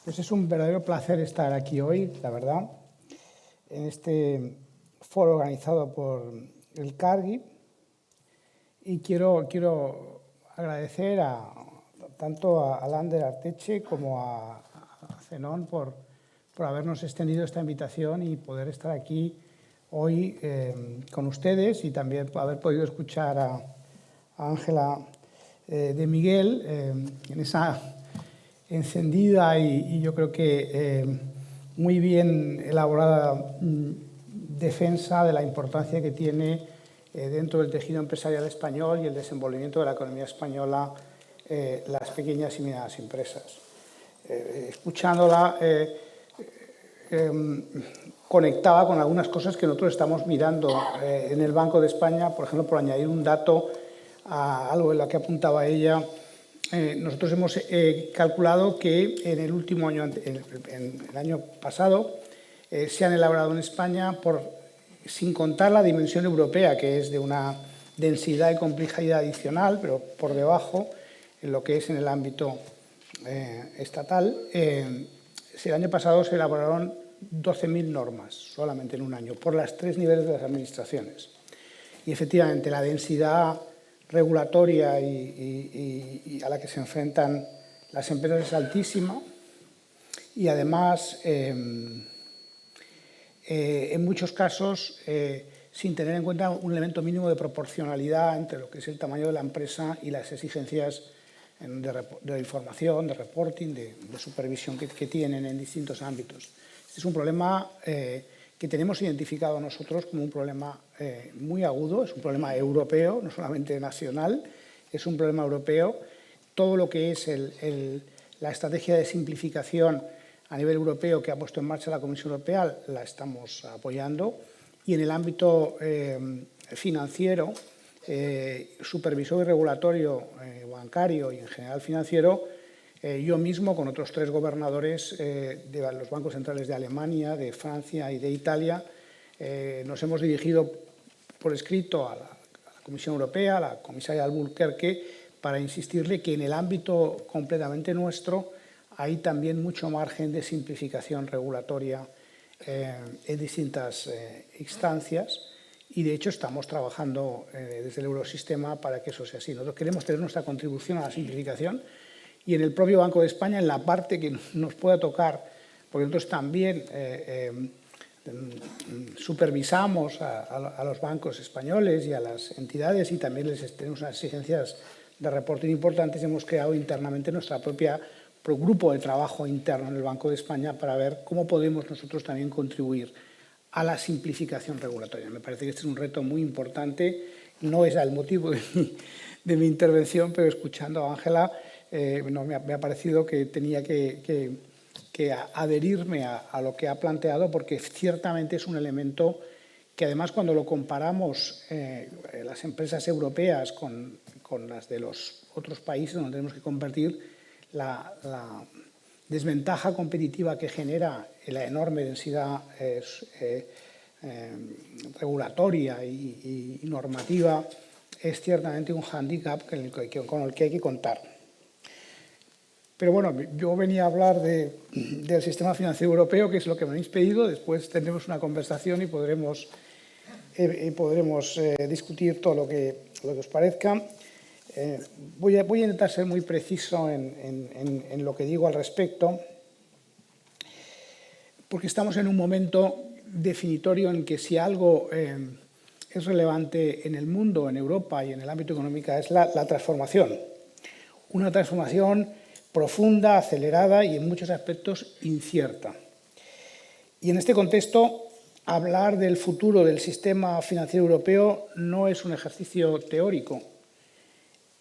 Pues es un verdadero placer estar aquí hoy, la verdad, en este foro organizado por el Cargi. Y quiero agradecer tanto a Lander Arteche como a Zenón por habernos extendido esta invitación y poder estar aquí hoy con ustedes, y también haber podido escuchar a Ángela de Miguel en esa encendida y yo creo que muy bien elaborada defensa de la importancia que tiene dentro del tejido empresarial español y el desenvolvimiento de la economía española las pequeñas y medianas empresas. Escuchándola conectaba con algunas cosas que nosotros estamos mirando en el Banco de España, por ejemplo, por añadir un dato a algo en lo que apuntaba ella. Nosotros hemos calculado que en el último año, en el año pasado, se han elaborado en España, sin contar la dimensión europea, que es de una densidad y complejidad adicional, pero por debajo, en lo que es en el ámbito estatal, el año pasado se elaboraron 12.000 normas solamente en un año, por los 3 niveles de las administraciones. Y efectivamente la densidad regulatoria y a la que se enfrentan las empresas es altísima, y además en muchos casos sin tener en cuenta un elemento mínimo de proporcionalidad entre lo que es el tamaño de la empresa y las exigencias de información, de reporting, de supervisión que tienen en distintos ámbitos. Este es un problema que tenemos identificado nosotros como un problema muy agudo, es un problema europeo, no solamente nacional, es un problema europeo. Todo lo que es la estrategia de simplificación a nivel europeo que ha puesto en marcha la Comisión Europea la estamos apoyando, y en el ámbito financiero, supervisor y regulatorio bancario y en general financiero, yo mismo con otros 3 gobernadores de los bancos centrales de Alemania, de Francia y de Italia, nos hemos dirigido por escrito a la Comisión Europea, a la comisaria Albuquerque, para insistirle que en el ámbito completamente nuestro hay también mucho margen de simplificación regulatoria en distintas instancias, y de hecho estamos trabajando desde el Eurosistema para que eso sea así. Nosotros queremos tener nuestra contribución a la simplificación, y en el propio Banco de España, en la parte que nos pueda tocar, porque nosotros también supervisamos a los bancos españoles y a las entidades, y también tenemos unas exigencias de reporting importantes. Hemos creado internamente nuestra propia grupo de trabajo interno en el Banco de España para ver cómo podemos nosotros también contribuir a la simplificación regulatoria. Me parece que este es un reto muy importante. No es el motivo de mi intervención, pero escuchando a Ángela, me ha parecido que tenía que adherirme a lo que ha planteado, porque ciertamente es un elemento que, además, cuando lo comparamos las empresas europeas con las de los otros países donde tenemos que competir, la desventaja competitiva que genera la enorme densidad regulatoria y normativa es ciertamente un hándicap con el que hay que contar. Pero bueno, yo venía a hablar del sistema financiero europeo, que es lo que me habéis pedido. Después tendremos una conversación y podremos discutir todo lo que os parezca. Voy a intentar ser muy preciso en lo que digo al respecto, porque estamos en un momento definitorio en que, si algo es relevante en el mundo, en Europa y en el ámbito económico, es la transformación. Una transformación profunda, acelerada y en muchos aspectos incierta. Y en este contexto, hablar del futuro del sistema financiero europeo no es un ejercicio teórico,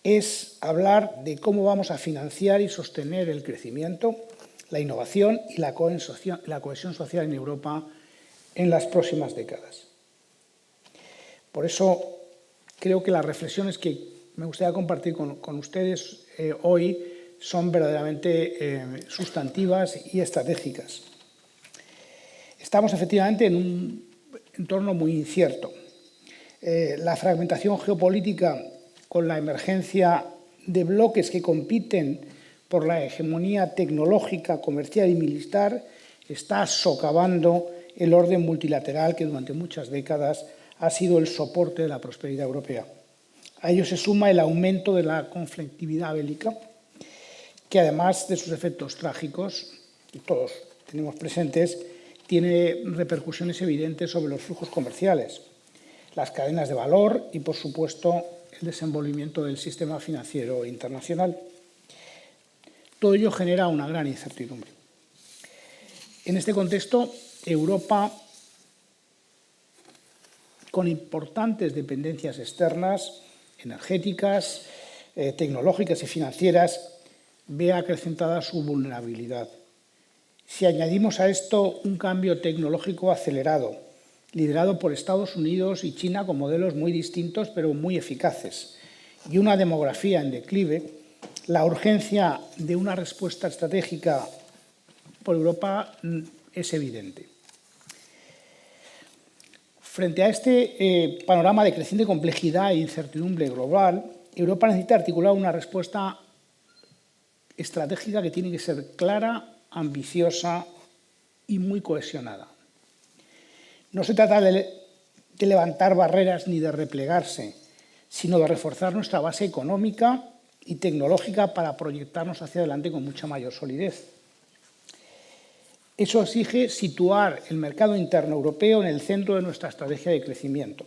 es hablar de cómo vamos a financiar y sostener el crecimiento, la innovación y la cohesión social en Europa en las próximas décadas. Por eso creo que las reflexiones que me gustaría compartir con ustedes hoy son verdaderamente sustantivas y estratégicas. Estamos efectivamente en un entorno muy incierto. La fragmentación geopolítica, con la emergencia de bloques que compiten por la hegemonía tecnológica, comercial y militar, está socavando el orden multilateral que durante muchas décadas ha sido el soporte de la prosperidad europea. A ello se suma el aumento de la conflictividad bélica, que además de sus efectos trágicos, y todos tenemos presentes, tiene repercusiones evidentes sobre los flujos comerciales, las cadenas de valor y, por supuesto, el desenvolvimiento del sistema financiero internacional. Todo ello genera una gran incertidumbre. En este contexto, Europa, con importantes dependencias externas, energéticas, tecnológicas y financieras, ve acrecentada su vulnerabilidad. Si añadimos a esto un cambio tecnológico acelerado, liderado por Estados Unidos y China con modelos muy distintos pero muy eficaces, y una demografía en declive, la urgencia de una respuesta estratégica por Europa es evidente. Frente a este panorama de creciente complejidad e incertidumbre global, Europa necesita articular una respuesta estratégica que tiene que ser clara, ambiciosa y muy cohesionada. No se trata de levantar barreras ni de replegarse, sino de reforzar nuestra base económica y tecnológica para proyectarnos hacia adelante con mucha mayor solidez. Eso exige situar el mercado interno europeo en el centro de nuestra estrategia de crecimiento,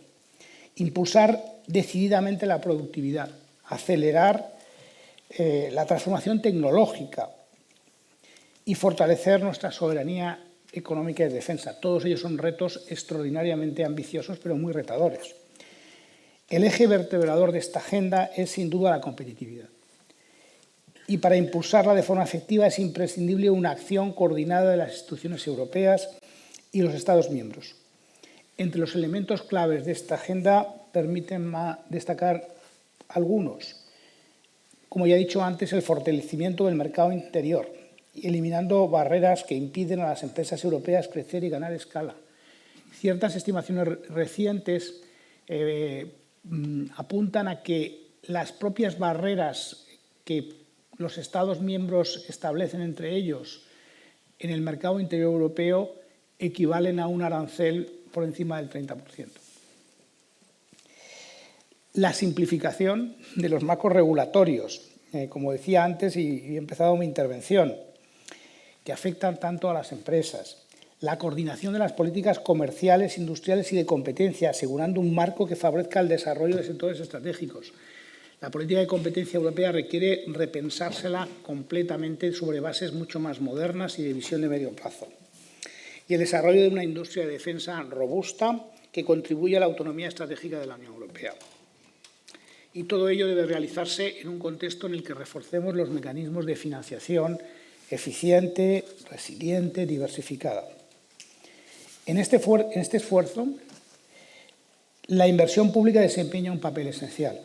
impulsar decididamente la productividad, acelerar la transformación tecnológica y fortalecer nuestra soberanía económica y de defensa. Todos ellos son retos extraordinariamente ambiciosos, pero muy retadores. El eje vertebrador de esta agenda es, sin duda, la competitividad. Y para impulsarla de forma efectiva es imprescindible una acción coordinada de las instituciones europeas y los Estados miembros. Entre los elementos claves de esta agenda permiten destacar algunos. Como ya he dicho antes, el fortalecimiento del mercado interior, eliminando barreras que impiden a las empresas europeas crecer y ganar escala. Ciertas estimaciones recientes apuntan a que las propias barreras que los Estados miembros establecen entre ellos en el mercado interior europeo equivalen a un arancel por encima del 30%. La simplificación de los marcos regulatorios, como decía antes y he empezado mi intervención, que afectan tanto a las empresas. La coordinación de las políticas comerciales, industriales y de competencia, asegurando un marco que favorezca el desarrollo de sectores estratégicos. La política de competencia europea requiere repensársela completamente sobre bases mucho más modernas y de visión de medio plazo. Y el desarrollo de una industria de defensa robusta que contribuya a la autonomía estratégica de la Unión Europea. Y todo ello debe realizarse en un contexto en el que reforcemos los mecanismos de financiación eficiente, resiliente, diversificada. En este esfuerzo, la inversión pública desempeña un papel esencial.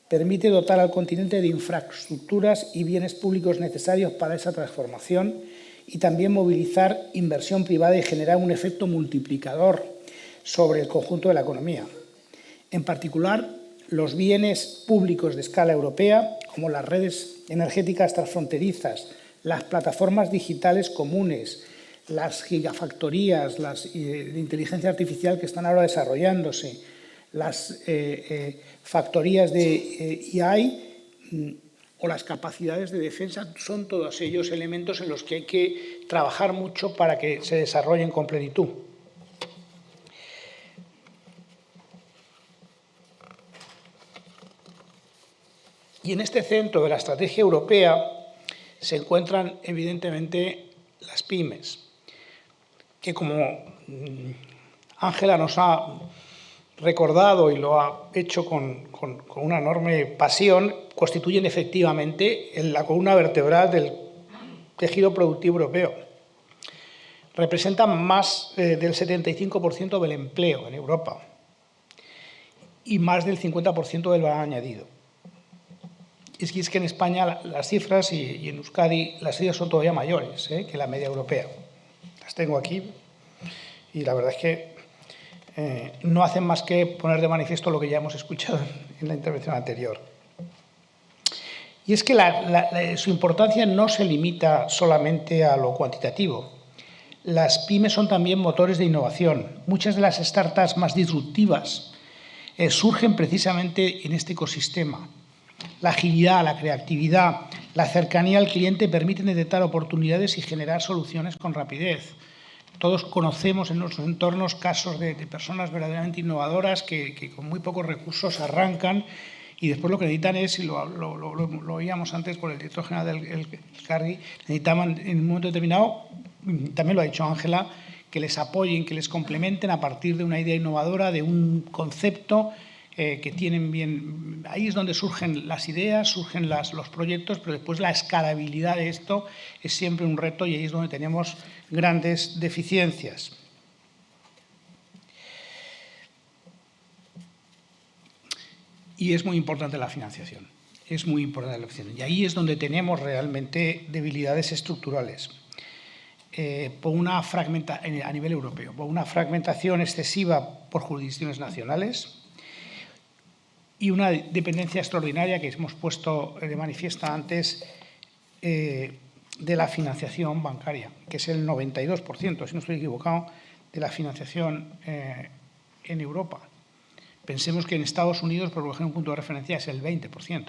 Permite dotar al continente de infraestructuras y bienes públicos necesarios para esa transformación y también movilizar inversión privada y generar un efecto multiplicador sobre el conjunto de la economía. En particular, los bienes públicos de escala europea, como las redes energéticas transfronterizas, las plataformas digitales comunes, las gigafactorías de inteligencia artificial que están ahora desarrollándose, las factorías de AI o las capacidades de defensa, son todos ellos elementos en los que hay que trabajar mucho para que se desarrollen con plenitud. Y en este centro de la estrategia europea se encuentran, evidentemente, las pymes, que como Ángela nos ha recordado y lo ha hecho con una enorme pasión, constituyen efectivamente la columna vertebral del tejido productivo europeo. Representan más del 75% del empleo en Europa y más del 50% del valor añadido. Es que en España las cifras y en Euskadi las cifras son todavía mayores que la media europea. Las tengo aquí y la verdad es que no hacen más que poner de manifiesto lo que ya hemos escuchado en la intervención anterior. Y es que su importancia no se limita solamente a lo cuantitativo. Las pymes son también motores de innovación. Muchas de las startups más disruptivas surgen precisamente en este ecosistema. La agilidad, la creatividad, la cercanía al cliente permiten detectar oportunidades y generar soluciones con rapidez. Todos conocemos en nuestros entornos casos de personas verdaderamente innovadoras que con muy pocos recursos arrancan y después lo que necesitan es, y lo oíamos antes por el director general del Cargi, necesitaban en un momento determinado, también lo ha dicho Ángela, que les apoyen, que les complementen a partir de una idea innovadora, de un concepto que tienen bien. Ahí es donde surgen las ideas, surgen los proyectos, pero después la escalabilidad de esto es siempre un reto y ahí es donde tenemos grandes deficiencias. Y es muy importante la financiación. Es muy importante la financiación. Y ahí es donde tenemos realmente debilidades estructurales. Por una a nivel europeo, por una fragmentación excesiva por jurisdicciones nacionales y una dependencia extraordinaria que hemos puesto de manifiesta antes de la financiación bancaria, que es el 92%, si no estoy equivocado, de la financiación en Europa. Pensemos que en Estados Unidos, por ejemplo, un punto de referencia es el 20%,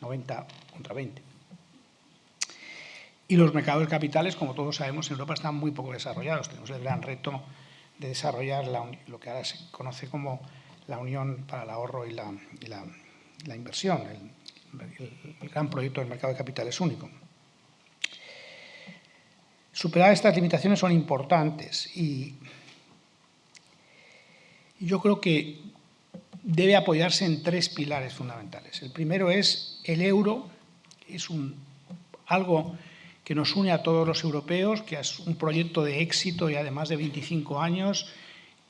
90 contra 20. Y los mercados de capitales, como todos sabemos, en Europa están muy poco desarrollados. Tenemos el gran reto de desarrollar lo que ahora se conoce como la Unión para el Ahorro y la Inversión, el gran proyecto del mercado de capitales único. Superar estas limitaciones son importantes y yo creo que debe apoyarse en tres pilares fundamentales. El primero es el euro, es algo que nos une a todos los europeos, que es un proyecto de éxito ya de más de 25 años,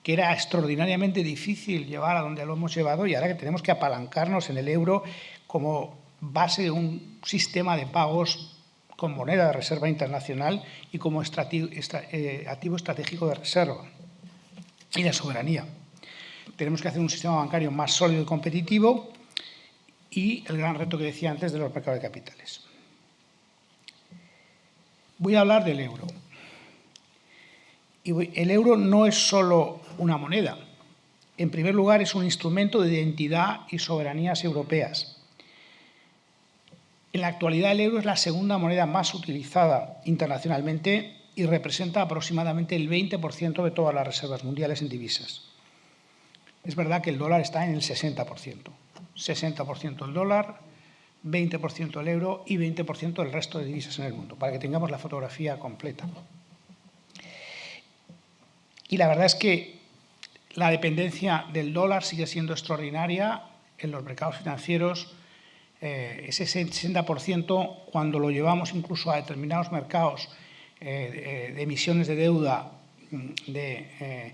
que era extraordinariamente difícil llevar a donde lo hemos llevado y ahora que tenemos que apalancarnos en el euro como base de un sistema de pagos con moneda de reserva internacional y como activo estratégico de reserva y la soberanía. Tenemos que hacer un sistema bancario más sólido y competitivo y el gran reto que decía antes de los mercados de capitales. Voy a hablar del euro. Y el euro no es solo una moneda. En primer lugar, es un instrumento de identidad y soberanías europeas. En la actualidad, el euro es la segunda moneda más utilizada internacionalmente y representa aproximadamente el 20% de todas las reservas mundiales en divisas. Es verdad que el dólar está en el 60%. 60% el dólar, 20% el euro y 20% el resto de divisas en el mundo, para que tengamos la fotografía completa. Y la verdad es que la dependencia del dólar sigue siendo extraordinaria en los mercados financieros. Ese 60%, cuando lo llevamos incluso a determinados mercados de emisiones de deuda, de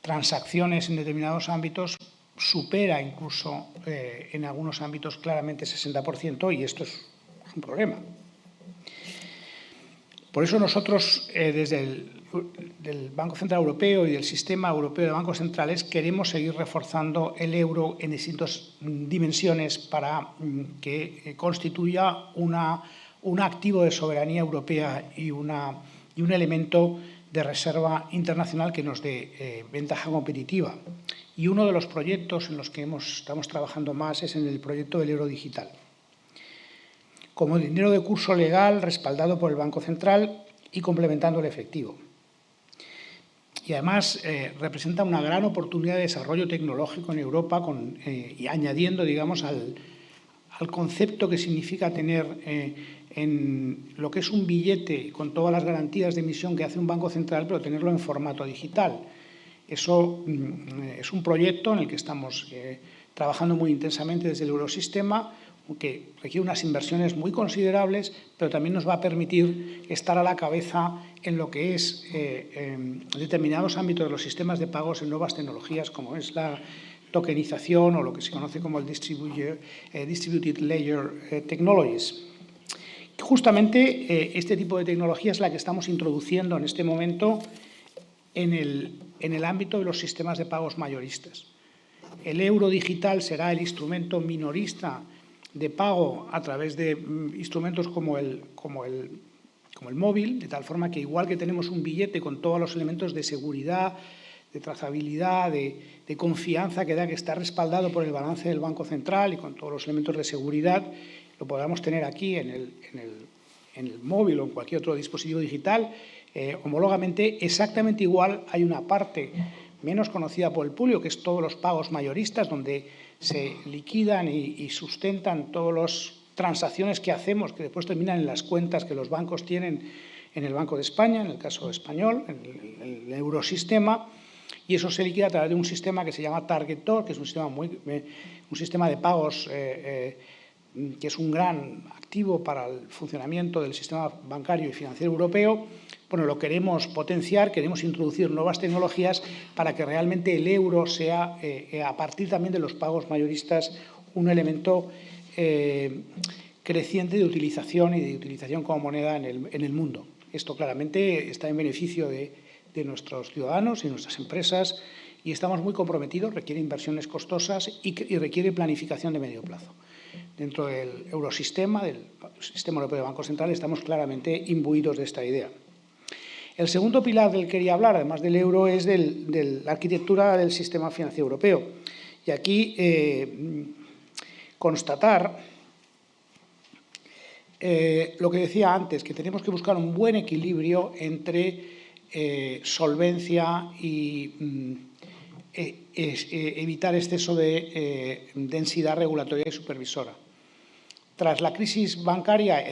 transacciones en determinados ámbitos, supera incluso en algunos ámbitos claramente el 60% y esto es un problema. Por eso nosotros desde del Banco Central Europeo y del Sistema Europeo de Bancos Centrales queremos seguir reforzando el euro en distintas dimensiones para que constituya un activo de soberanía europea y un elemento de reserva internacional que nos dé ventaja competitiva. Y uno de los proyectos en los que estamos trabajando más es en el proyecto del euro digital. Como dinero de curso legal respaldado por el Banco Central y complementando el efectivo. Y además representa una gran oportunidad de desarrollo tecnológico en Europa y añadiendo, digamos, al concepto que significa tener en lo que es un billete con todas las garantías de emisión que hace un banco central, pero tenerlo en formato digital. Eso es un proyecto en el que estamos trabajando muy intensamente desde el Eurosistema, que requiere unas inversiones muy considerables, pero también nos va a permitir estar a la cabeza en lo que es determinados ámbitos de los sistemas de pagos en nuevas tecnologías, como es la tokenización o lo que se conoce como el Distributed Ledger Technologies. Justamente este tipo de tecnología es la que estamos introduciendo en este momento en el ámbito de los sistemas de pagos mayoristas. El euro digital será el instrumento minorista de pago a través de instrumentos como el móvil, de tal forma que igual que tenemos un billete con todos los elementos de seguridad, de trazabilidad, de confianza que da, que está respaldado por el balance del Banco Central y con todos los elementos de seguridad, lo podamos tener aquí en el móvil o en cualquier otro dispositivo digital, homólogamente exactamente igual. Hay una parte menos conocida por el público, que es todos los pagos mayoristas, donde se liquidan y sustentan todas las transacciones que hacemos, que después terminan en las cuentas que los bancos tienen en el Banco de España, en el caso español, en el eurosistema, y eso se liquida a través de un sistema que se llama TargetDoor, que es un sistema de pagos que es un gran activo para el funcionamiento del sistema bancario y financiero europeo. Bueno, lo queremos potenciar, queremos introducir nuevas tecnologías para que realmente el euro sea, a partir también de los pagos mayoristas, un elemento creciente de utilización y de utilización como moneda en el mundo. Esto claramente está en beneficio de nuestros ciudadanos y nuestras empresas, y estamos muy comprometidos. Requiere inversiones costosas y requiere planificación de medio plazo. Dentro del eurosistema, del Sistema Europeo de Bancos Centrales, estamos claramente imbuidos de esta idea. El segundo pilar del que quería hablar, además del euro, es de la arquitectura del sistema financiero europeo. Y aquí constatar lo que decía antes, que tenemos que buscar un buen equilibrio entre solvencia y evitar exceso de densidad regulatoria y supervisora. Tras la crisis bancaria,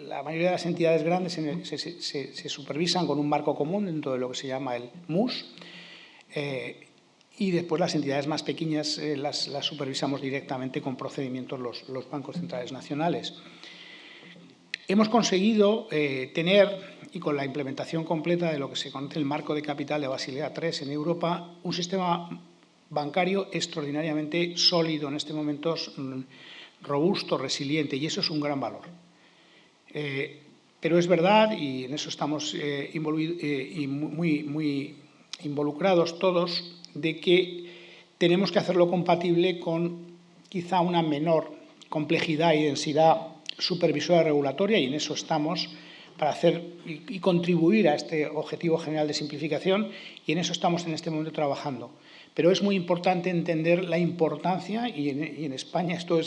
la mayoría de las entidades grandes se supervisan con un marco común dentro de lo que se llama el MUS, y después las entidades más pequeñas las supervisamos directamente con procedimientos los bancos centrales nacionales. Hemos conseguido tener, y con la implementación completa de lo que se conoce el marco de capital de Basilea III en Europa, un sistema bancario extraordinariamente sólido en este momento, robusto, resiliente, y eso es un gran valor. Pero es verdad, y en eso estamos muy involucrados todos, de que tenemos que hacerlo compatible con quizá una menor complejidad y densidad supervisora regulatoria, y en eso estamos para hacer y contribuir a este objetivo general de simplificación, y en eso estamos en este momento trabajando. Pero es muy importante entender la importancia, y en España esto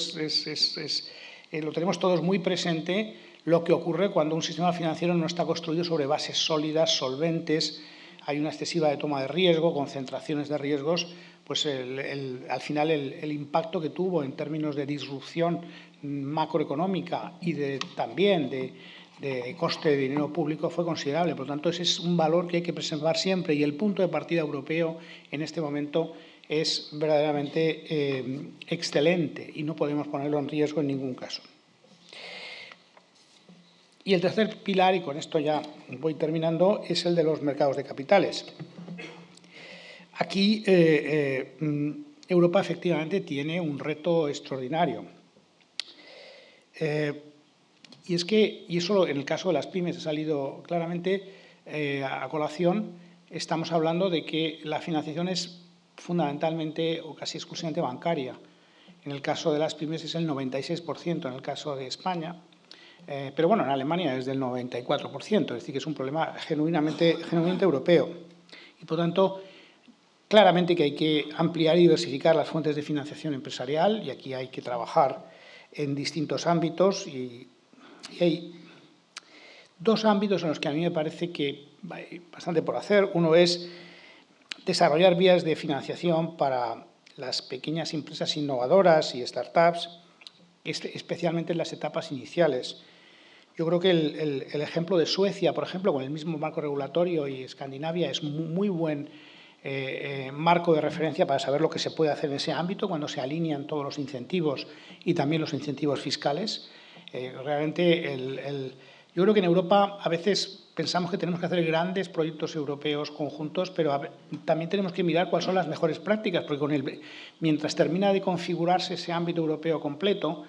lo tenemos todos muy presente, lo que ocurre cuando un sistema financiero no está construido sobre bases sólidas, solventes, hay una excesiva toma de riesgo, concentraciones de riesgos, pues al final el impacto que tuvo en términos de disrupción macroeconómica y también de coste de dinero público fue considerable. Por lo tanto, ese es un valor que hay que preservar siempre, y el punto de partida europeo en este momento es verdaderamente excelente y no podemos ponerlo en riesgo en ningún caso. Y el tercer pilar, y con esto ya voy terminando, es el de los mercados de capitales. Aquí Europa efectivamente tiene un reto extraordinario. Y eso en el caso de las pymes ha salido claramente a colación. Estamos hablando de que la financiación es fundamentalmente o casi exclusivamente bancaria. En el caso de las pymes es el 96%, en el caso de España. Pero bueno, en Alemania es del 94%, es decir, que es un problema genuinamente europeo. Y por tanto, claramente que hay que ampliar y diversificar las fuentes de financiación empresarial, y aquí hay que trabajar en distintos ámbitos, y hay dos ámbitos en los que a mí me parece que hay bastante por hacer. Uno es desarrollar vías de financiación para las pequeñas empresas innovadoras y startups, especialmente en las etapas iniciales. Yo creo que el ejemplo de Suecia, por ejemplo, con el mismo marco regulatorio, y Escandinavia, es muy buen marco de referencia para saber lo que se puede hacer en ese ámbito cuando se alinean todos los incentivos y también los incentivos fiscales. Realmente yo creo que en Europa a veces pensamos que tenemos que hacer grandes proyectos europeos conjuntos, pero también tenemos que mirar cuáles son las mejores prácticas, porque mientras termina de configurarse ese ámbito europeo completo,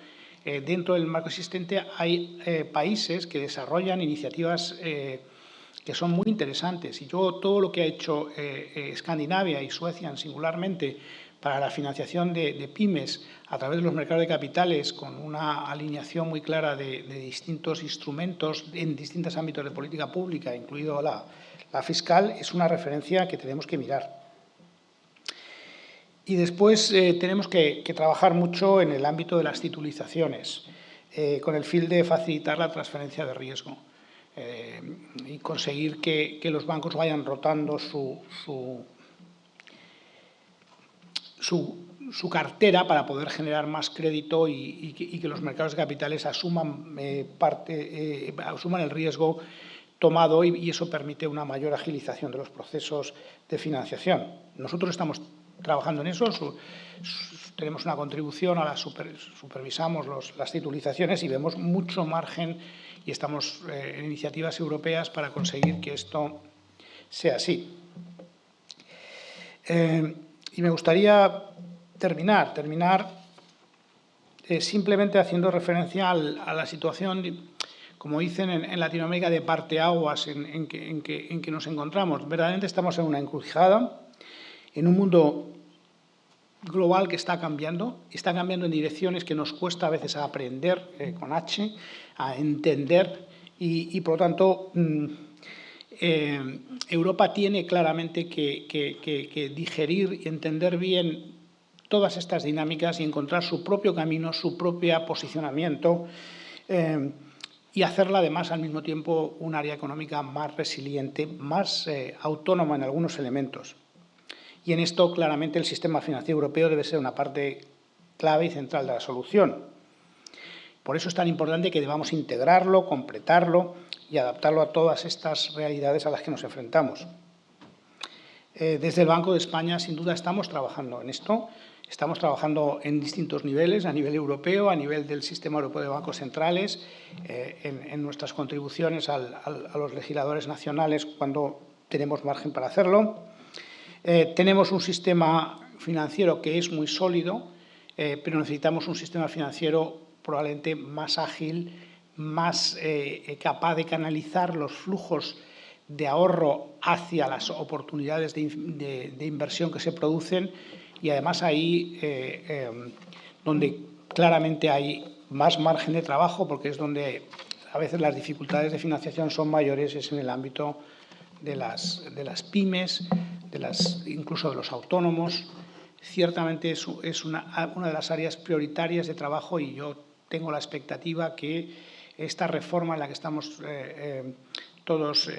dentro del marco existente hay países que desarrollan iniciativas que son muy interesantes. Y yo todo lo que ha hecho Escandinavia y Suecia singularmente para la financiación de pymes a través de los mercados de capitales, con una alineación muy clara de distintos instrumentos en distintos ámbitos de política pública, incluido la fiscal, es una referencia que tenemos que mirar. Y después tenemos que trabajar mucho en el ámbito de las titulizaciones, con el fin de facilitar la transferencia de riesgo y conseguir que los bancos vayan rotando su cartera para poder generar más crédito y que los mercados de capitales asuman el riesgo tomado y eso permite una mayor agilización de los procesos de financiación. Nosotros estamos trabajando en eso, tenemos una contribución, supervisamos las titulizaciones y vemos mucho margen y estamos en iniciativas europeas para conseguir que esto sea así. Y me gustaría terminar simplemente haciendo referencia a la situación, como dicen en Latinoamérica, de parteaguas en que nos encontramos. Verdaderamente estamos en una encrucijada, en un mundo global que está cambiando en direcciones que nos cuesta a veces aprender, con H, a entender y por lo tanto, Europa tiene claramente que digerir y entender bien todas estas dinámicas y encontrar su propio camino, su propio posicionamiento y hacerla además al mismo tiempo un área económica más resiliente, más autónoma en algunos elementos. Y en esto claramente el sistema financiero europeo debe ser una parte clave y central de la solución. Por eso es tan importante que debamos integrarlo, completarlo y adaptarlo a todas estas realidades a las que nos enfrentamos. Desde el Banco de España, sin duda, estamos trabajando en esto. Estamos trabajando en distintos niveles, a nivel europeo, a nivel del Sistema Europeo de Bancos Centrales, en nuestras contribuciones a los legisladores nacionales cuando tenemos margen para hacerlo. Tenemos un sistema financiero que es muy sólido, pero necesitamos un sistema financiero probablemente más ágil, más capaz de canalizar los flujos de ahorro hacia las oportunidades de inversión que se producen y además ahí donde claramente hay más margen de trabajo, porque es donde a veces las dificultades de financiación son mayores, es en el ámbito de las pymes, incluso de los autónomos. Ciertamente es una de las áreas prioritarias de trabajo y yo tengo la expectativa que esta reforma en la que estamos todos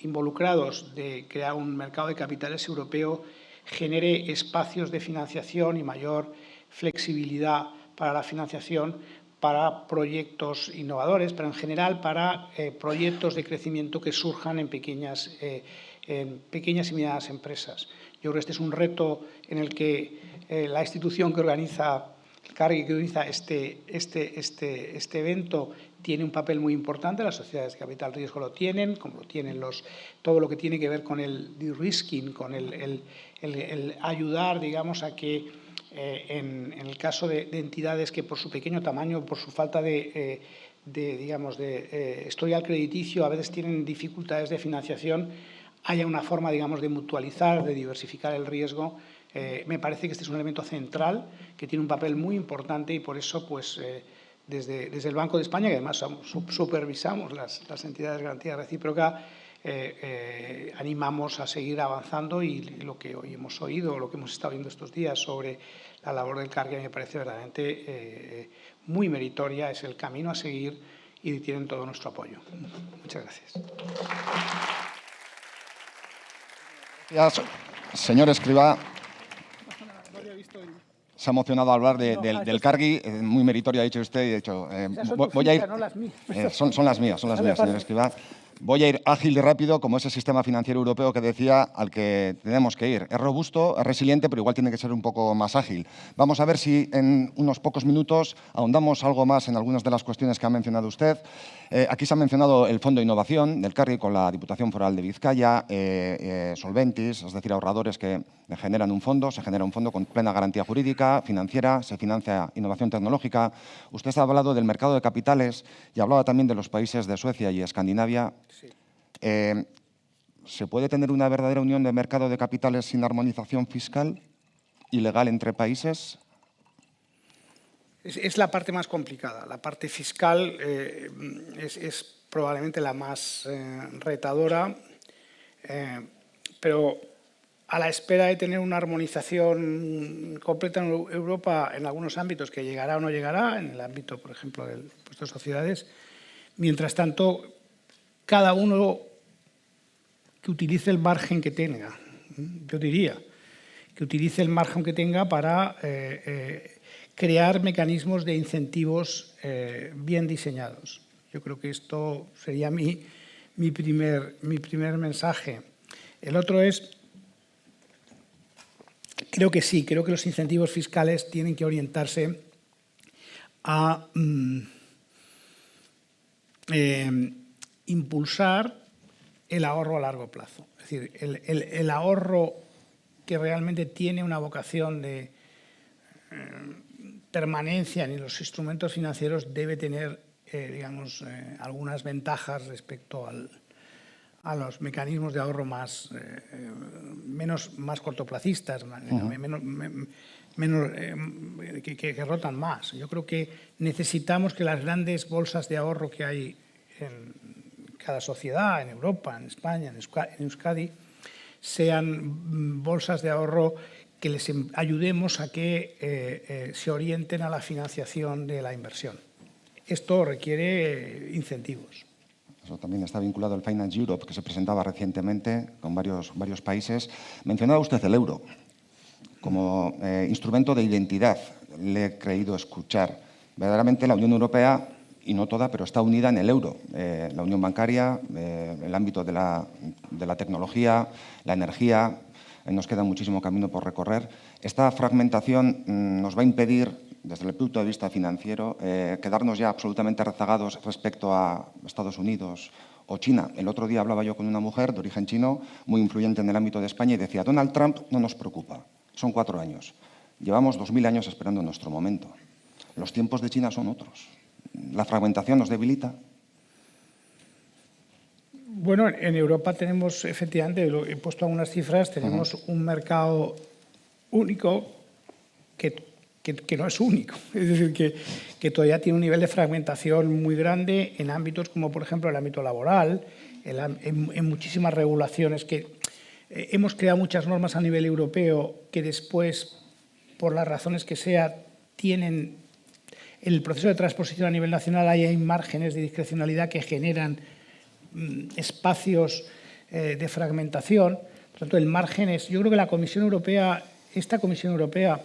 involucrados de crear un mercado de capitales europeo genere espacios de financiación y mayor flexibilidad para la financiación para proyectos innovadores, pero en general para proyectos de crecimiento que surjan en pequeñas y medianas empresas. Yo creo que este es un reto en el que la institución que organiza, el Cargi, que organiza este evento, tiene un papel muy importante. Las sociedades de capital riesgo lo tienen, como lo tienen todo lo que tiene que ver con el de-risking, con el ayudar, digamos, a que en el caso de entidades que por su pequeño tamaño, por su falta de historial crediticio, a veces tienen dificultades de financiación, haya una forma, digamos, de mutualizar, de diversificar el riesgo. Me parece que este es un elemento central que tiene un papel muy importante y por eso, pues, desde el Banco de España, que además supervisamos las entidades de garantía recíproca, animamos a seguir avanzando y lo que hoy hemos oído, lo que hemos estado viendo estos días sobre la labor del Cargi me parece verdaderamente muy meritoria, es el camino a seguir y tienen todo nuestro apoyo. Muchas gracias. Gracias, señor Escrivá. Se ha emocionado al hablar del Cargi, muy meritorio ha dicho usted. Y de hecho, voy a ir. No las mías. Son las mías, señor Escrivá. Voy a ir ágil y rápido, como ese sistema financiero europeo que decía, al que tenemos que ir. Es robusto, es resiliente, pero igual tiene que ser un poco más ágil. Vamos a ver si en unos pocos minutos ahondamos algo más en algunas de las cuestiones que ha mencionado usted. Aquí se ha mencionado el Fondo de Innovación del Cargi con la Diputación Foral de Vizcaya, Solventis, es decir, ahorradores que generan un fondo, se genera un fondo con plena garantía jurídica, financiera, se financia innovación tecnológica. Usted ha hablado del mercado de capitales y hablaba también de los países de Suecia y Escandinavia. Sí. ¿Se puede tener una verdadera unión de mercado de capitales sin armonización fiscal? ilegal entre países? Es la parte más complicada. La parte fiscal es probablemente la más retadora, pero a la espera de tener una armonización completa en Europa en algunos ámbitos, que llegará o no llegará, en el ámbito, por ejemplo, del impuesto de sociedades, mientras tanto, cada uno que utilice el margen que tenga, yo diría, que utilice el margen que tenga para crear mecanismos de incentivos bien diseñados. Yo creo que esto sería mi primer mensaje. El otro es, creo que sí, creo que los incentivos fiscales tienen que orientarse a impulsar el ahorro a largo plazo. Es decir, el ahorro que realmente tiene una vocación de permanencia en los instrumentos financieros debe tener, digamos, algunas ventajas respecto a los mecanismos de ahorro más cortoplacistas, que rotan más. Yo creo que necesitamos que las grandes bolsas de ahorro que hay en cada sociedad, en Europa, en España, en Euskadi, sean bolsas de ahorro que les ayudemos a que se orienten a la financiación de la inversión. Esto requiere incentivos. Eso también está vinculado al Finance Europe, que se presentaba recientemente con varios países. Mencionaba usted el euro como instrumento de identidad. Le he creído escuchar. Verdaderamente la Unión Europea, y no toda, pero está unida en el euro. La unión bancaria, el ámbito de la tecnología, la energía, nos queda muchísimo camino por recorrer. Esta fragmentación nos va a impedir, desde el punto de vista financiero, quedarnos ya absolutamente rezagados respecto a Estados Unidos o China. El otro día hablaba yo con una mujer de origen chino, muy influyente en el ámbito de España, y decía: Donald Trump no nos preocupa, son 4 años. Llevamos 2000 años esperando nuestro momento. Los tiempos de China son otros. ¿La fragmentación nos debilita? Bueno, en Europa tenemos, efectivamente, he puesto algunas cifras, tenemos un mercado único que no es único. Es decir, que todavía tiene un nivel de fragmentación muy grande en ámbitos como, por ejemplo, el ámbito laboral, en muchísimas regulaciones que hemos creado muchas normas a nivel europeo que después, por las razones que sea, tienen el proceso de transposición a nivel nacional, hay márgenes de discrecionalidad que generan espacios de fragmentación. Por tanto, el margen es... Yo creo que la Comisión Europea, esta Comisión Europea,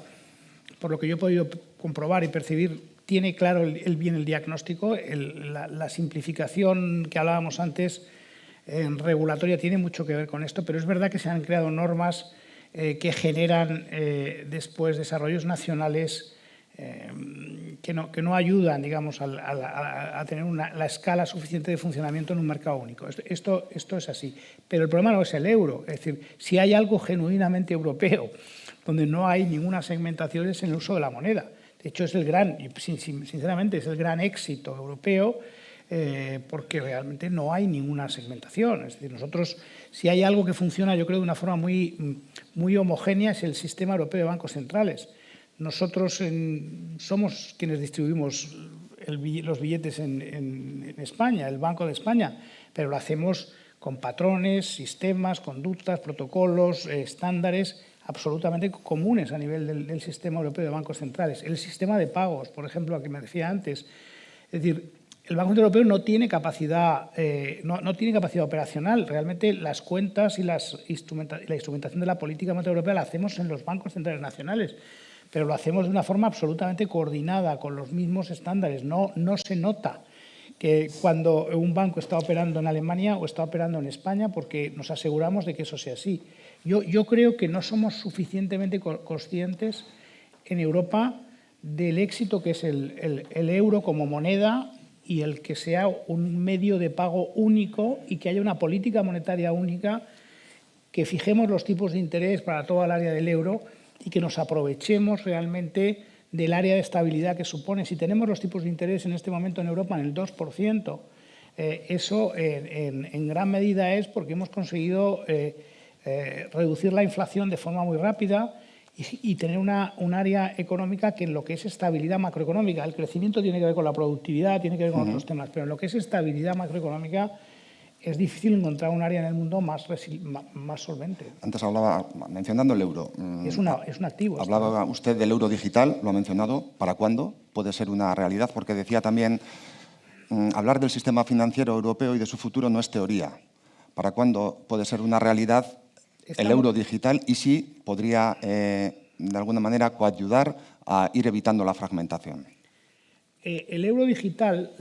por lo que yo he podido comprobar y percibir, tiene claro bien el diagnóstico. La simplificación que hablábamos antes regulatoria tiene mucho que ver con esto, pero es verdad que se han creado normas que generan después desarrollos nacionales que no ayudan, digamos, a tener la escala suficiente de funcionamiento en un mercado único. Esto es así. Pero el problema no es el euro. Es decir, si hay algo genuinamente europeo donde no hay ninguna segmentación es en el uso de la moneda. De hecho, sinceramente, es el gran éxito europeo porque realmente no hay ninguna segmentación. Es decir, nosotros, si hay algo que funciona, yo creo, de una forma muy homogénea, es el sistema europeo de bancos centrales. Nosotros somos quienes distribuimos los billetes en España, el Banco de España, pero lo hacemos con patrones, sistemas, conductas, protocolos, estándares absolutamente comunes a nivel del sistema europeo de bancos centrales. El sistema de pagos, por ejemplo, al que me decía antes. Es decir, el Banco Central Europeo no tiene capacidad operacional. Realmente las cuentas y la instrumentación de la política monetaria europea la hacemos en los bancos centrales nacionales, pero lo hacemos de una forma absolutamente coordinada, con los mismos estándares. No se nota que cuando un banco está operando en Alemania o está operando en España, porque nos aseguramos de que eso sea así. Yo creo que no somos suficientemente conscientes en Europa del éxito que es el euro como moneda y el que sea un medio de pago único y que haya una política monetaria única, que fijemos los tipos de interés para toda el área del euro y que nos aprovechemos realmente del área de estabilidad que supone. Si tenemos los tipos de interés en este momento en Europa en el 2%, eso en gran medida es porque hemos conseguido reducir la inflación de forma muy rápida y tener un área económica que en lo que es estabilidad macroeconómica, el crecimiento tiene que ver con la productividad, tiene que ver con otros temas, pero en lo que es estabilidad macroeconómica es difícil encontrar un área en el mundo más solvente. Antes hablaba, mencionando el euro. Es un activo. Hablaba usted del euro digital, lo ha mencionado. ¿Para cuándo puede ser una realidad? Porque decía también, hablar del sistema financiero europeo y de su futuro no es teoría. ¿Para cuándo puede ser una realidad el euro digital y si podría, de alguna manera, coayudar a ir evitando la fragmentación? El euro digital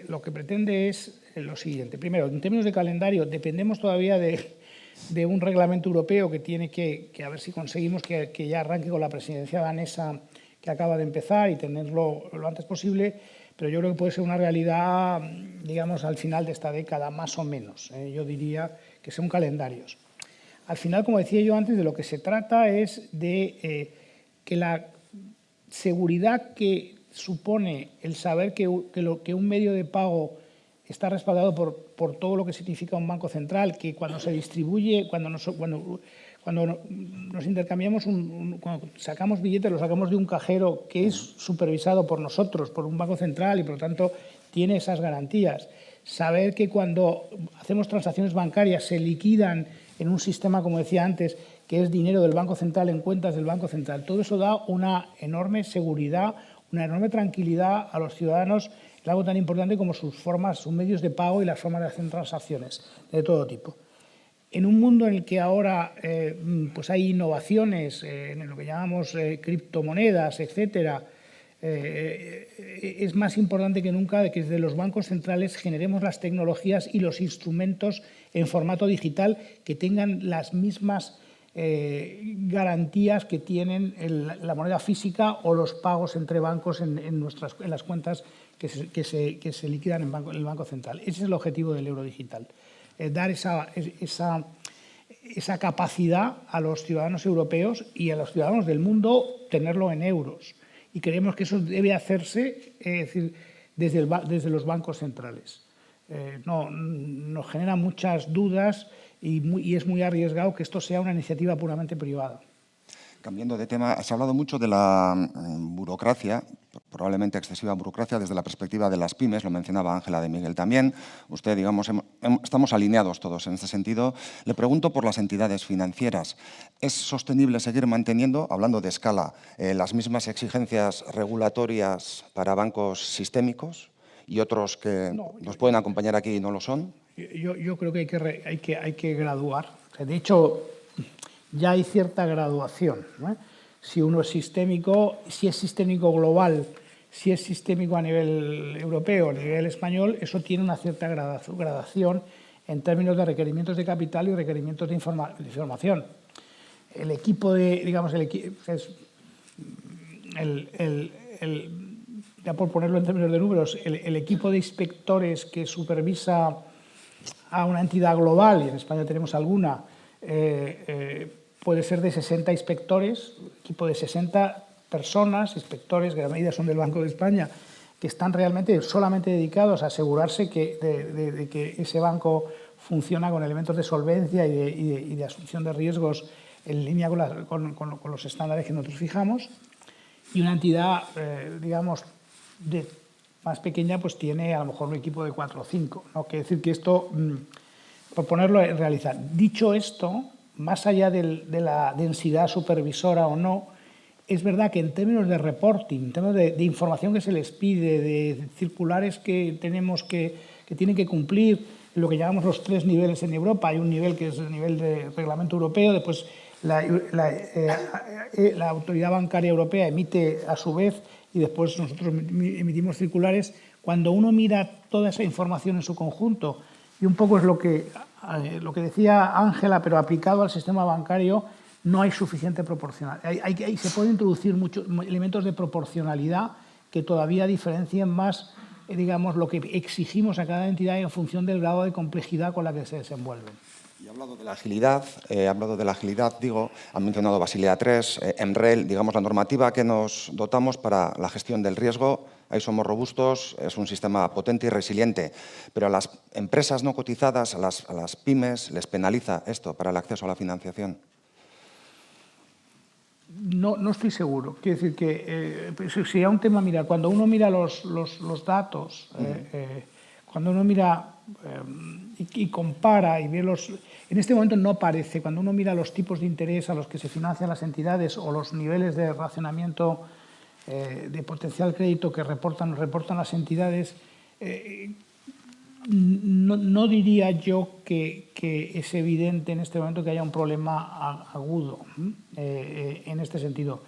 lo que pretende es lo siguiente. Primero, en términos de calendario, dependemos todavía de un reglamento europeo que tiene que a ver si conseguimos que ya arranque con la presidencia danesa que acaba de empezar y tenerlo lo antes posible, pero yo creo que puede ser una realidad, digamos, al final de esta década, más o menos. Yo diría que son calendarios. Al final, como decía yo antes, de lo que se trata es de que la seguridad que supone el saber que un medio de pago está respaldado por todo lo que significa un banco central, que cuando se distribuye, cuando nos intercambiamos, cuando sacamos billetes, los sacamos de un cajero que es supervisado por nosotros, por un banco central y por lo tanto tiene esas garantías. Saber que cuando hacemos transacciones bancarias se liquidan en un sistema, como decía antes, que es dinero del Banco Central en cuentas del Banco Central. Todo eso da una enorme seguridad, una enorme tranquilidad a los ciudadanos en algo tan importante como sus medios de pago y las formas de hacer transacciones de todo tipo. En un mundo en el que ahora pues hay innovaciones en lo que llamamos criptomonedas, etcétera, es más importante que nunca que desde los bancos centrales generemos las tecnologías y los instrumentos en formato digital que tengan las mismas garantías que tienen la moneda física o los pagos entre bancos en las cuentas que se liquidan en el Banco Central. Ese es el objetivo del euro digital, dar esa capacidad a los ciudadanos europeos y a los ciudadanos del mundo tenerlo en euros. Y creemos que eso debe hacerse desde los bancos centrales. Nos genera muchas dudas y es muy arriesgado que esto sea una iniciativa puramente privada. Cambiando de tema, has hablado mucho de la burocracia, probablemente excesiva burocracia desde la perspectiva de las pymes, lo mencionaba Ángela de Miguel también. Usted, digamos, estamos alineados todos en este sentido. Le pregunto por las entidades financieras. ¿Es sostenible seguir manteniendo, hablando de escala, las mismas exigencias regulatorias para bancos sistémicos y otros que nos pueden acompañar aquí y no lo son? Yo creo que hay que graduar. De hecho, ya hay cierta graduación, ¿no? Si uno es sistémico, si es sistémico global, si es sistémico a nivel europeo, a nivel español, eso tiene una cierta gradación en términos de requerimientos de capital y requerimientos de información. El equipo ya por ponerlo en términos de números, el equipo de inspectores que supervisa a una entidad global, y en España tenemos alguna, puede ser de 60 inspectores, equipo de 60 personas, inspectores, que la mayoría son del Banco de España, que están realmente solamente dedicados a asegurarse de que ese banco funciona con elementos de solvencia y de asunción de riesgos en línea con los estándares que nosotros fijamos. Y una entidad, digamos, más pequeña, pues tiene a lo mejor un equipo de 4 o 5. ¿No? Quiere decir que esto, por ponerlo en realizar. Dicho esto, más allá de la densidad supervisora o no, es verdad que en términos de reporting, en términos de información que se les pide, de circulares que tenemos que tienen que cumplir, lo que llamamos los 3 niveles en Europa, hay un nivel que es el nivel de reglamento europeo, después la Autoridad Bancaria Europea emite a su vez y después nosotros emitimos circulares. Cuando uno mira toda esa información en su conjunto, y un poco es lo que decía Ángela, pero aplicado al sistema bancario, no hay suficiente proporcionalidad. Se pueden introducir muchos elementos de proporcionalidad que todavía diferencien más, digamos, lo que exigimos a cada entidad en función del grado de complejidad con la que se desenvuelven. Y ha hablado de la agilidad, digo, han mencionado Basilea III, MREL, digamos, la normativa que nos dotamos para la gestión del riesgo. Ahí somos robustos, es un sistema potente y resiliente, pero a las empresas no cotizadas, a las pymes, les penaliza esto para el acceso a la financiación. No estoy seguro. Quiero decir que sería un tema, mira, cuando uno mira los datos, cuando uno mira y compara y ve en este momento no parece, cuando uno mira los tipos de interés a los que se financian las entidades o los niveles de racionamiento de potencial crédito que reportan las entidades, no diría yo que es evidente en este momento que haya un problema agudo en este sentido.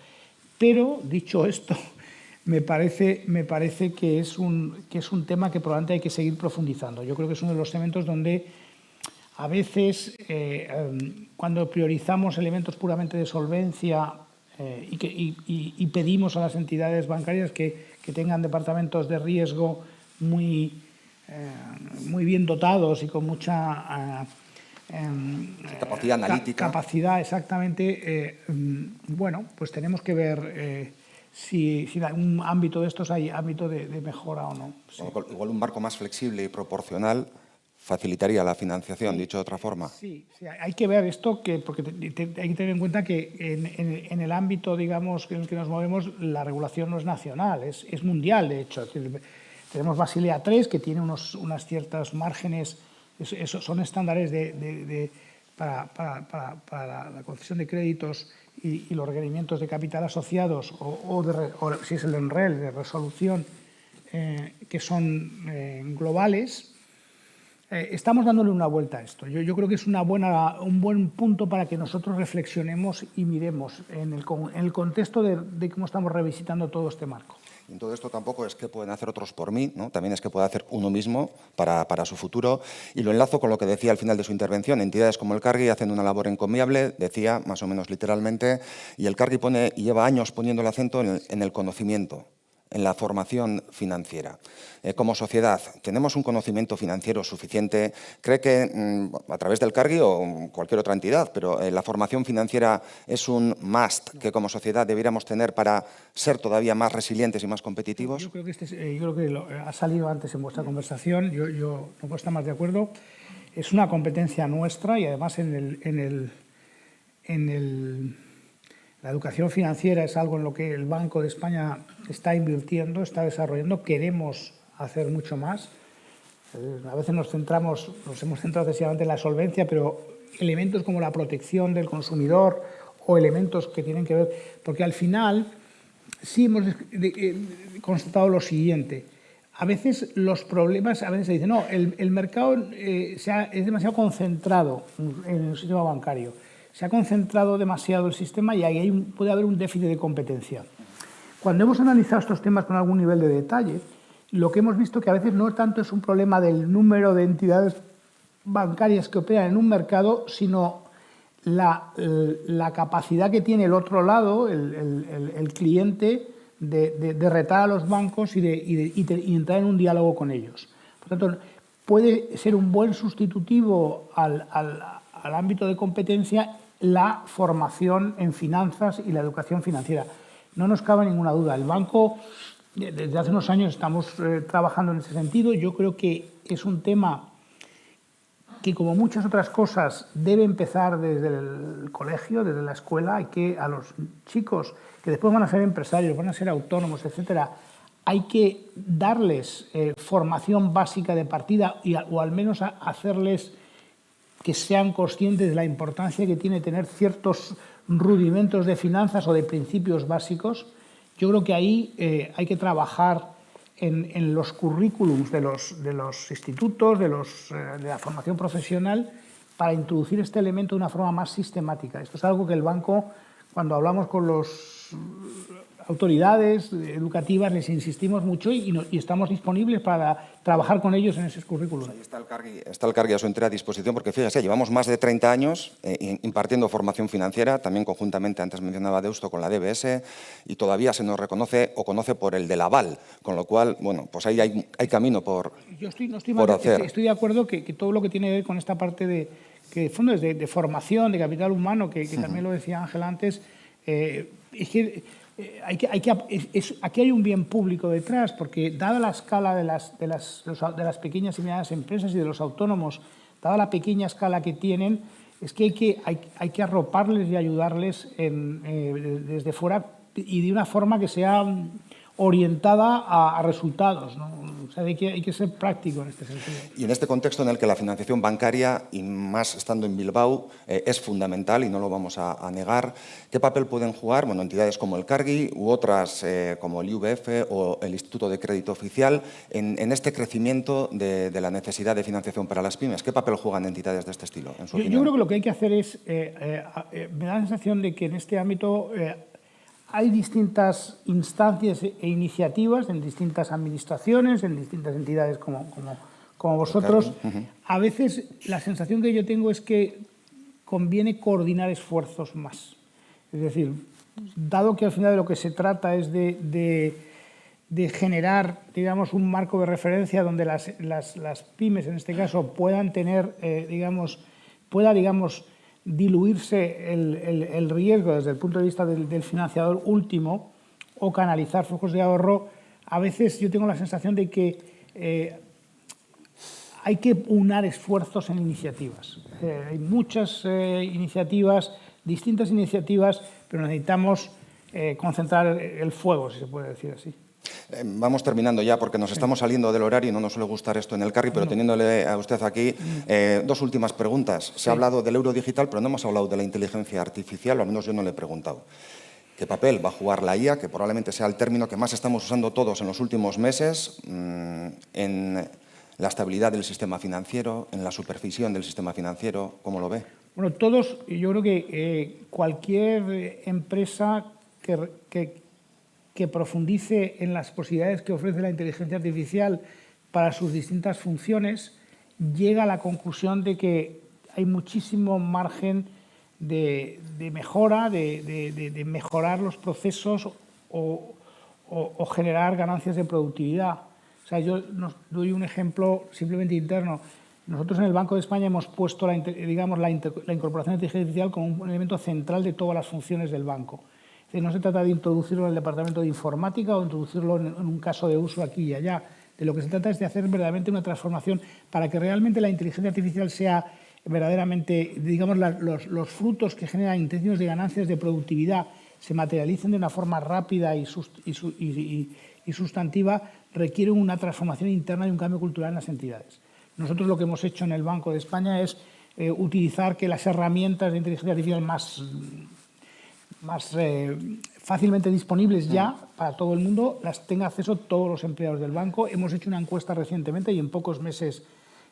Pero, dicho esto, me parece que es un tema que probablemente hay que seguir profundizando. Yo creo que es uno de los elementos donde a veces, cuando priorizamos elementos puramente de solvencia y pedimos a las entidades bancarias que tengan departamentos de riesgo muy bien dotados y con mucha capacidad analítica. Capacidad, exactamente. Bueno, pues tenemos que ver si en un ámbito de estos hay ámbito de mejora o no. Sí. Igual un marco más flexible y proporcional facilitaría la financiación, dicho de otra forma. Sí, hay que ver esto, porque hay que tener en cuenta que en el ámbito, digamos, en el que nos movemos, la regulación no es nacional, es mundial, de hecho. Tenemos Basilea III, que tiene unas ciertos márgenes, son estándares para la concesión de créditos y los requerimientos de capital asociados, o si es el MREL, de resolución, que son globales. Estamos dándole una vuelta a esto. Yo creo que es un buen punto para que nosotros reflexionemos y miremos en el contexto de cómo estamos revisitando todo este marco. Y en todo esto tampoco es que pueden hacer otros por mí, ¿no? También es que puede hacer uno mismo para su futuro. Y lo enlazo con lo que decía al final de su intervención. Entidades como el Cargi hacen una labor encomiable, decía más o menos literalmente, y el Cargi lleva años poniendo el acento en el conocimiento, en la formación financiera. Como sociedad, ¿tenemos un conocimiento financiero suficiente? ¿Cree que a través del Cargi o cualquier otra entidad, pero la formación financiera es un must que como sociedad deberíamos tener para ser todavía más resilientes y más competitivos? Yo creo que ha salido antes en vuestra conversación, yo no puedo estar más de acuerdo. Es una competencia nuestra y además la educación financiera es algo en lo que el Banco de España está invirtiendo, está desarrollando. Queremos hacer mucho más. A veces nos hemos centrado excesivamente en la solvencia, pero elementos como la protección del consumidor o elementos que tienen que ver... Porque al final sí hemos constatado lo siguiente. A veces los problemas, se dice, no, el mercado es demasiado concentrado en el sistema bancario. Se ha concentrado demasiado el sistema y ahí puede haber un déficit de competencia. Cuando hemos analizado estos temas con algún nivel de detalle, lo que hemos visto que a veces no tanto es un problema del número de entidades bancarias que operan en un mercado, sino la capacidad que tiene el otro lado, el cliente, de retar a los bancos y entrar en un diálogo con ellos. Por tanto, puede ser un buen sustitutivo al ámbito de competencia la formación en finanzas y la educación financiera. No nos cabe ninguna duda. El banco, desde hace unos años estamos trabajando en ese sentido. Yo creo que es un tema que, como muchas otras cosas, debe empezar desde el colegio, desde la escuela. Hay que, a los chicos que después van a ser empresarios, van a ser autónomos, etcétera, hay que darles formación básica de partida o al menos hacerles que sean conscientes de la importancia que tiene tener ciertos rudimentos de finanzas o de principios básicos. Yo creo que ahí hay que trabajar en los currículums de los institutos, de la formación profesional, para introducir este elemento de una forma más sistemática. Esto es algo que el banco, cuando hablamos con las autoridades educativas, les insistimos mucho y estamos disponibles para trabajar con ellos en esos currículos. Pues ahí está el Cargi a su entera disposición, porque fíjese, llevamos más de 30 años impartiendo formación financiera, también conjuntamente, antes mencionaba Deusto, con la DBS, y todavía se nos reconoce o conoce por el del aval, con lo cual, bueno, pues ahí hay camino por hacer. Estoy de acuerdo que todo lo que tiene que ver con esta parte de fondos de formación, de capital humano, que también lo decía Ángel antes, es que aquí hay un bien público detrás, porque dada la escala de las pequeñas y medianas empresas y de los autónomos, dada la pequeña escala que tienen, es que hay que arroparles y ayudarles desde fuera y de una forma que sea orientada a resultados, ¿no? O sea, hay que ser práctico en este sentido. Y en este contexto en el que la financiación bancaria, y más estando en Bilbao, es fundamental y no lo vamos a negar, ¿qué papel pueden jugar entidades como el Cargi u otras como el IVF o el Instituto de Crédito Oficial en este crecimiento de la necesidad de financiación para las pymes? ¿Qué papel juegan entidades de este estilo, en su opinión? Yo creo que lo que hay que hacer es, me da la sensación de que en este ámbito hay distintas instancias e iniciativas en distintas administraciones, en distintas entidades como vosotros. A veces la sensación que yo tengo es que conviene coordinar esfuerzos más. Es decir, dado que al final de lo que se trata es de generar, digamos, un marco de referencia donde las pymes, en este caso, puedan tener, pueda diluirse el riesgo desde el punto de vista del financiador último o canalizar flujos de ahorro, a veces yo tengo la sensación de que hay que unar esfuerzos en iniciativas. Hay muchas iniciativas, distintas iniciativas, pero necesitamos concentrar el fuego, si se puede decir así. Vamos terminando ya porque nos estamos saliendo del horario y no nos suele gustar esto en el Carri, pero teniéndole a usted aquí, dos últimas preguntas. Se ha hablado del euro digital, pero no hemos hablado de la inteligencia artificial, o al menos yo no le he preguntado. ¿Qué papel va a jugar la IA, que probablemente sea el término que más estamos usando todos en los últimos meses, en la estabilidad del sistema financiero, en la supervisión del sistema financiero? ¿Cómo lo ve? Bueno, todos, yo creo que cualquier empresa que profundice en las posibilidades que ofrece la inteligencia artificial para sus distintas funciones, llega a la conclusión de que hay muchísimo margen de mejora, de mejorar los procesos o generar ganancias de productividad. O sea, yo nos doy un ejemplo simplemente interno. Nosotros en el Banco de España hemos puesto la incorporación de inteligencia artificial como un elemento central de todas las funciones del banco. No se trata de introducirlo en el departamento de informática o introducirlo en un caso de uso aquí y allá. De lo que se trata es de hacer verdaderamente una transformación para que realmente la inteligencia artificial sea verdaderamente, digamos, los frutos que generan en términos de ganancias de productividad se materialicen de una forma rápida y sustantiva, requieren una transformación interna y un cambio cultural en las entidades. Nosotros lo que hemos hecho en el Banco de España es utilizar que las herramientas de inteligencia artificial más fácilmente disponibles ya para todo el mundo, las tenga acceso todos los empleados del banco. Hemos hecho una encuesta recientemente y en pocos meses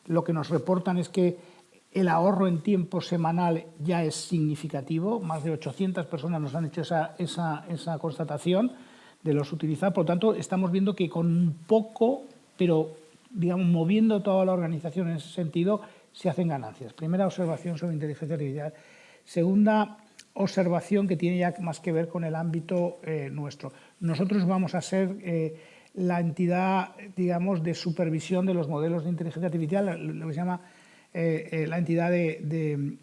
lo que nos reportan es que el ahorro en tiempo semanal ya es significativo. Más de 800 personas nos han hecho esa constatación de los utilizados. Por lo tanto, estamos viendo que con poco, pero digamos moviendo toda la organización en ese sentido, se hacen ganancias. Primera observación sobre inteligencia artificial. Segunda observación que tiene ya más que ver con el ámbito nuestro. Nosotros vamos a ser la entidad, digamos, de supervisión de los modelos de inteligencia artificial, lo que se llama la entidad de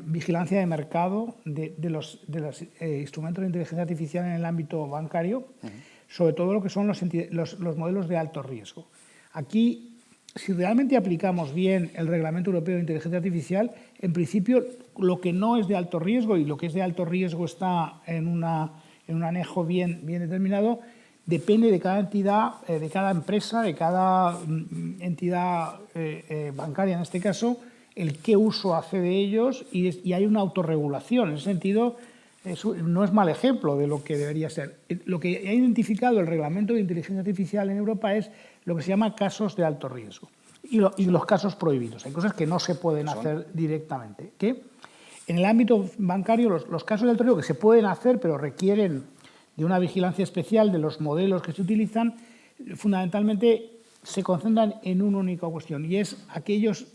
vigilancia de mercado de los instrumentos de inteligencia artificial en el ámbito bancario, sobre todo lo que son los modelos de alto riesgo. Aquí, si realmente aplicamos bien el Reglamento Europeo de Inteligencia Artificial, en principio lo que no es de alto riesgo y lo que es de alto riesgo está en un anejo bien determinado, depende de cada entidad, de cada empresa, de cada entidad bancaria en este caso, el qué uso hace de ellos y hay una autorregulación. En ese sentido, no es mal ejemplo de lo que debería ser. Lo que ha identificado el Reglamento de Inteligencia Artificial en Europa es lo que se llama casos de alto riesgo y los casos prohibidos. Hay cosas que no se pueden hacer directamente. ¿Qué? En el ámbito bancario, los casos de alto riesgo que se pueden hacer, pero requieren de una vigilancia especial de los modelos que se utilizan, fundamentalmente se concentran en una única cuestión, y es aquellos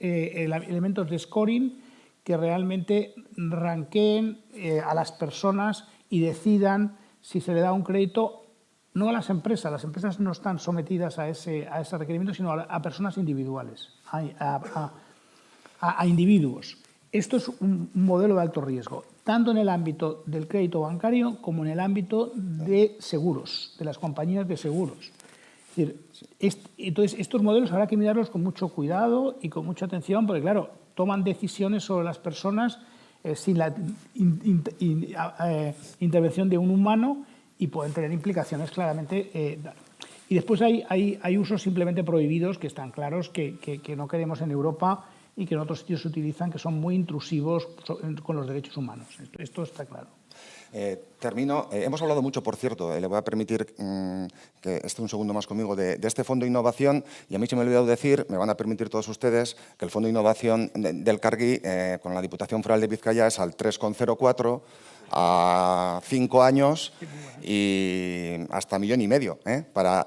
elementos de scoring que realmente ranqueen a las personas y decidan si se le da un crédito, no a las empresas no están sometidas a ese requerimiento, sino a personas individuales, a individuos. Esto es un modelo de alto riesgo, tanto en el ámbito del crédito bancario como en el ámbito de seguros, de las compañías de seguros. Es decir, entonces estos modelos habrá que mirarlos con mucho cuidado y con mucha atención, porque claro, toman decisiones sobre las personas sin la intervención de un humano y pueden tener implicaciones claramente. Y después hay usos simplemente prohibidos que están claros, que no queremos en Europa y que en otros sitios se utilizan, que son muy intrusivos con los derechos humanos. Esto está claro. Termino. Hemos hablado mucho, por cierto, le voy a permitir que esté un segundo más conmigo, de este Fondo de Innovación, y a mí se me ha olvidado decir, me van a permitir todos ustedes, que el Fondo de Innovación del Cargui, con la Diputación Foral de Vizcaya, es al 3,04 a 5 años y hasta 1,5 millones para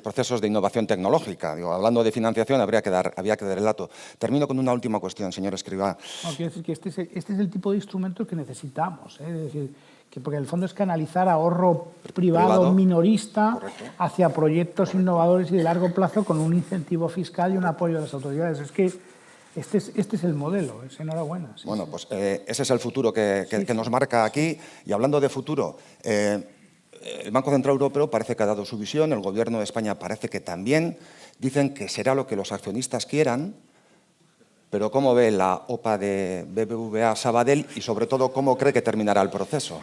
procesos de innovación tecnológica. Digo, hablando de financiación, había que dar el dato. Termino con una última cuestión, señor Escrivá. No, quiero decir que este es el tipo de instrumentos que necesitamos. Es decir, porque el fondo es canalizar ahorro privado minorista, correcto, hacia proyectos innovadores y de largo plazo con un incentivo fiscal y un apoyo de las autoridades. Es que este es el modelo, es enhorabuena. Sí, bueno, sí. Pues ese es el futuro que nos marca aquí. Y hablando de futuro, el Banco Central Europeo parece que ha dado su visión, el Gobierno de España parece que también. Dicen que será lo que los accionistas quieran, pero ¿cómo ve la OPA de BBVA Sabadell y, sobre todo, cómo cree que terminará el proceso?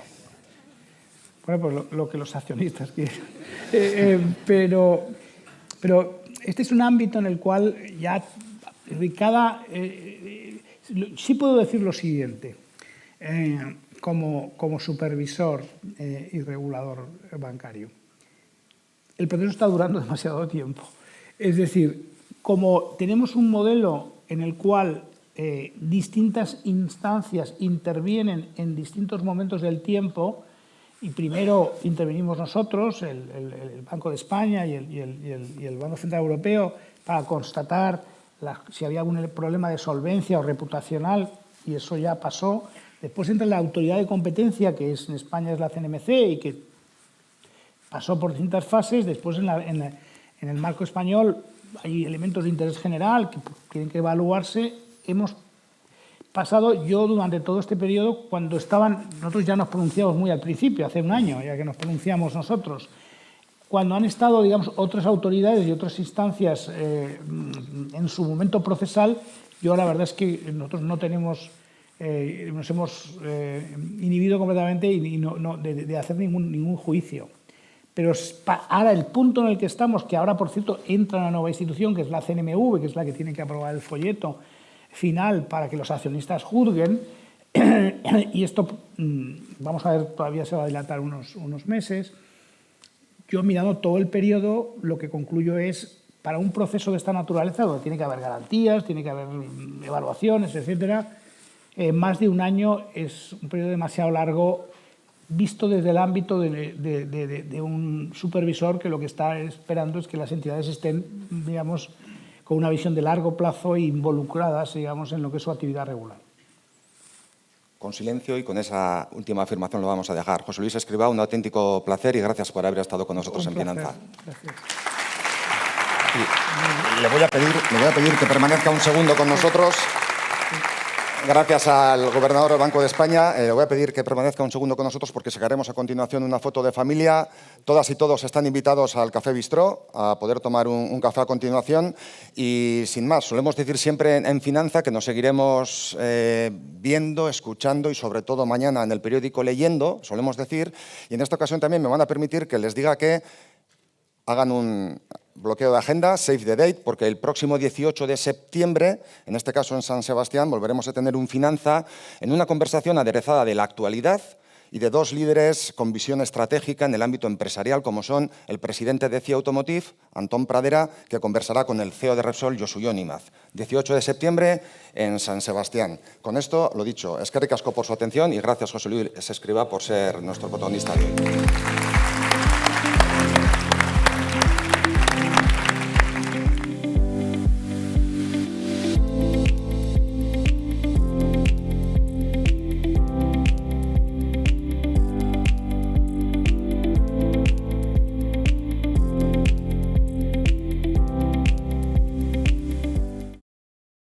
Bueno, pues lo que los accionistas quieren. Pero este es un ámbito en el cual ya sí puedo decir lo siguiente, como supervisor y regulador bancario. El proceso está durando demasiado tiempo. Es decir, como tenemos un modelo en el cual distintas instancias intervienen en distintos momentos del tiempo, y primero intervenimos nosotros, el Banco de España y el Banco Central Europeo, para constatar si había algún problema de solvencia o reputacional, y eso ya pasó. Después entra la autoridad de competencia, que en España es la CNMC, y que pasó por distintas fases. Después en el marco español hay elementos de interés general que tienen que evaluarse. Hemos pasado, yo durante todo este periodo, nosotros ya nos pronunciamos muy al principio, hace un año ya que nos pronunciamos nosotros, cuando han estado, digamos, otras autoridades y otras instancias en su momento procesal, yo la verdad es que nosotros no tenemos, nos hemos inhibido completamente de hacer ningún juicio. Pero ahora el punto en el que estamos, que ahora, por cierto, entra una nueva institución, que es la CNMV, que es la que tiene que aprobar el folleto final para que los accionistas juzguen, y esto, vamos a ver, todavía se va a dilatar unos meses. Yo, mirando todo el periodo, lo que concluyo es, para un proceso de esta naturaleza, donde tiene que haber garantías, tiene que haber evaluaciones, etcétera, más de un año es un periodo demasiado largo, visto desde el ámbito de un supervisor que lo que está esperando es que las entidades estén, digamos, con una visión de largo plazo e involucradas, digamos, en lo que es su actividad regular. Con silencio y con esa última afirmación lo vamos a dejar. José Luis Escrivá, un auténtico placer y gracias por haber estado con nosotros en Finanza. Gracias. Le voy a pedir que permanezca un segundo con nosotros. Gracias al gobernador del Banco de España. Le voy a pedir que permanezca un segundo con nosotros porque sacaremos a continuación una foto de familia. Todas y todos están invitados al Café Bistró a poder tomar un café a continuación. Y sin más, solemos decir siempre en Finanza que nos seguiremos viendo, escuchando y sobre todo mañana en el periódico leyendo, solemos decir. Y en esta ocasión también me van a permitir que les diga que hagan un bloqueo de agenda, save the date, porque el próximo 18 de septiembre, en este caso en San Sebastián, volveremos a tener un Finanza en una conversación aderezada de la actualidad y de dos líderes con visión estratégica en el ámbito empresarial, como son el presidente de CIA Automotive, Antón Pradera, que conversará con el CEO de Repsol, Josu Jon Imaz. 18 de septiembre en San Sebastián. Con esto, lo dicho, eskerrik asko por su atención y gracias, José Luis Escrivá, por ser nuestro protagonista de hoy.